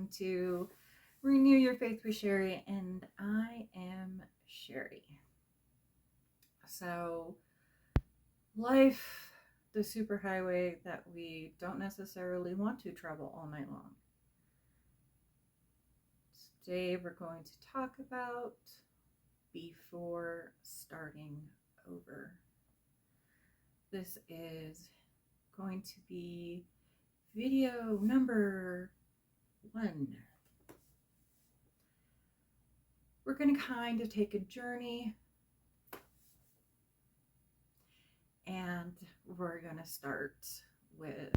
welcome to Renew Your Faith with Sherry, and I am Sherry. So, life, the superhighway that we don't necessarily want to travel all night long. Today, we're going to talk about before starting over. This is going to be video number 1. We're going to kind of take a journey, and we're going to start with,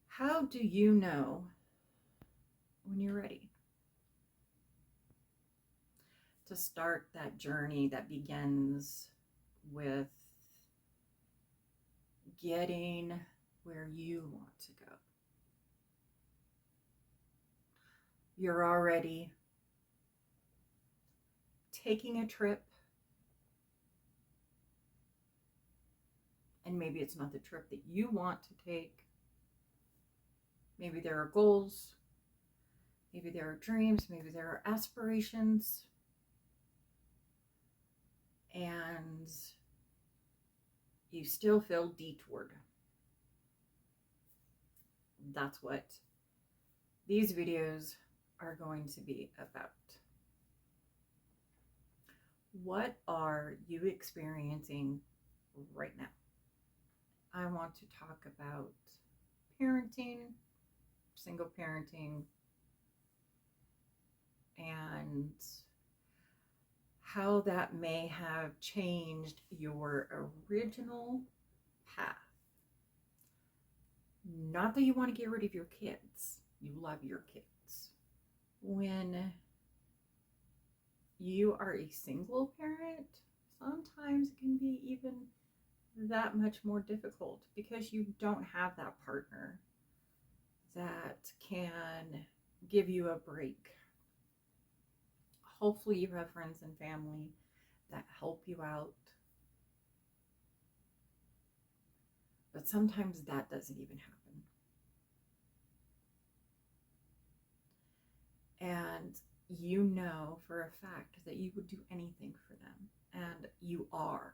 how do you know when you're ready to start that journey that begins with getting where you want to go? You're already taking a trip, and maybe it's not the trip that you want to take. Maybe there are goals, maybe there are dreams, maybe there are aspirations, and you still feel detoured. That's what these videos are going to be about. What are you experiencing right now? I want to talk about parenting, single parenting, and how that may have changed your original path. Not that you want to get rid of your kids. You love your kids. When you are a single parent, sometimes it can be even that much more difficult because you don't have that partner that can give you a break. Hopefully you have friends and family that help you out. But sometimes that doesn't even happen. And you know for a fact that you would do anything for them. And you are.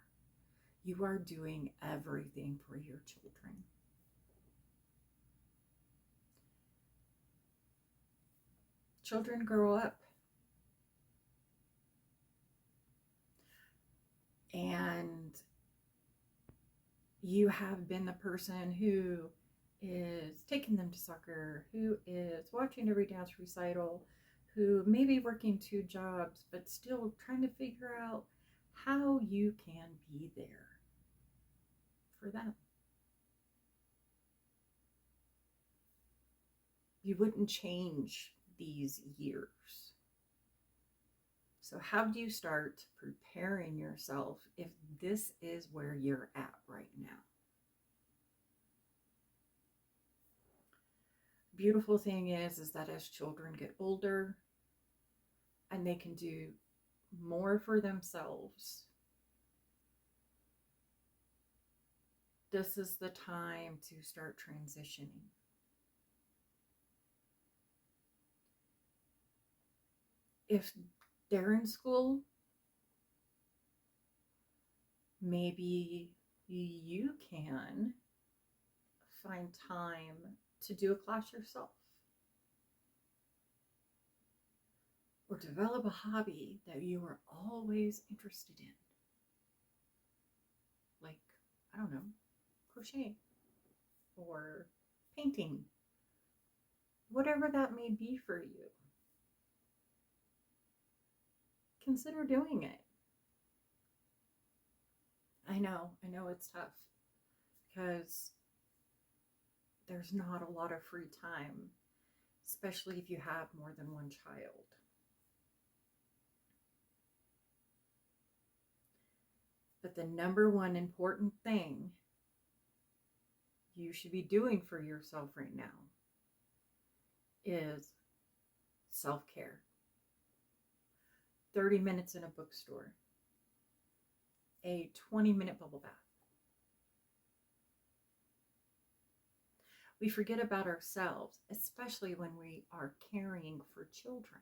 You are doing everything for your children. Children grow up. And you have been the person who is taking them to soccer, who is watching every dance recital, who may be working 2 jobs, but still trying to figure out how you can be there for them. You wouldn't change these years. So how do you start preparing yourself if this is where you're at right now? Beautiful thing is that as children get older and they can do more for themselves, this is the time to start transitioning. If they're in school, maybe you can find time to do a class yourself, or develop a hobby that you are always interested in. Like, I don't know, crochet or painting, whatever that may be for you. Consider doing it. I know it's tough because there's not a lot of free time, especially if you have more than one child. But the number one important thing you should be doing for yourself right now is self-care. 30 minutes in a bookstore, a 20-minute bubble bath, We forget about ourselves, especially when we are caring for children.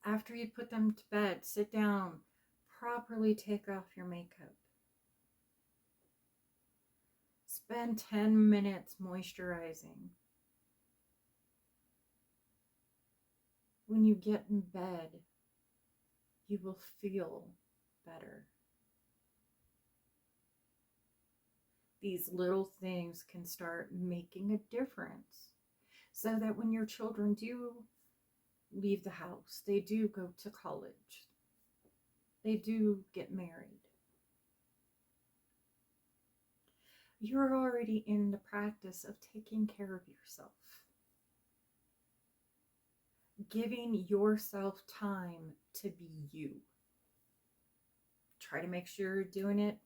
After you put them to bed, sit down, properly take off your makeup. Spend 10 minutes moisturizing. When you get in bed, you will feel better. These little things can start making a difference so that when your children do leave the house, they do go to college, they do get married, you're already in the practice of taking care of yourself, giving yourself time to be you. Try to make sure you're doing it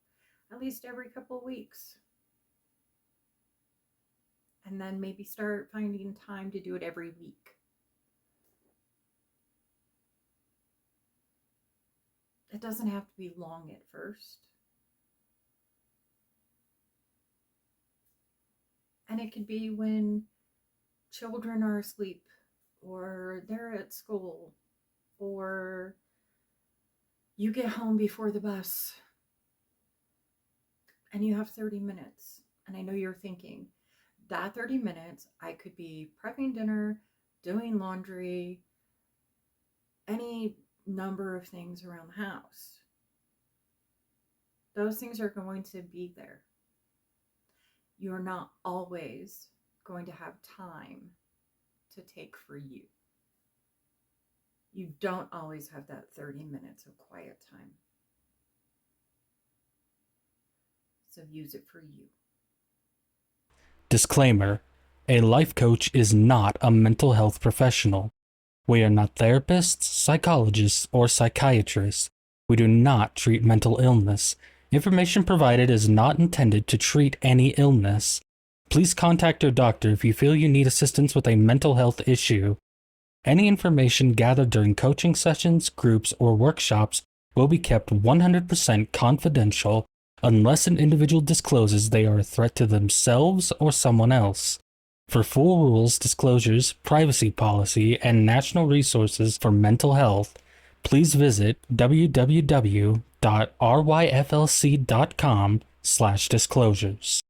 at least every couple of weeks. And then maybe start finding time to do it every week. It doesn't have to be long at first. And it could be when children are asleep, or they're at school, or you get home before the bus and you have 30 minutes. And I know you're thinking, that 30 minutes, I could be prepping dinner, doing laundry, any number of things around the house. Those things are going to be there. You're not always going to have time to take for you. You don't always have that 30 minutes of quiet time. So use it for you. Disclaimer: a life coach is not a mental health professional. We are not therapists, psychologists, or psychiatrists. We do not treat mental illness. Information provided is not intended to treat any illness. Please contact your doctor if you feel you need assistance with a mental health issue. Any information gathered during coaching sessions, groups, or workshops will be kept 100% confidential unless an individual discloses they are a threat to themselves or someone else. For full rules, disclosures, privacy policy, and national resources for mental health, please visit www.ryflc.com/disclosures.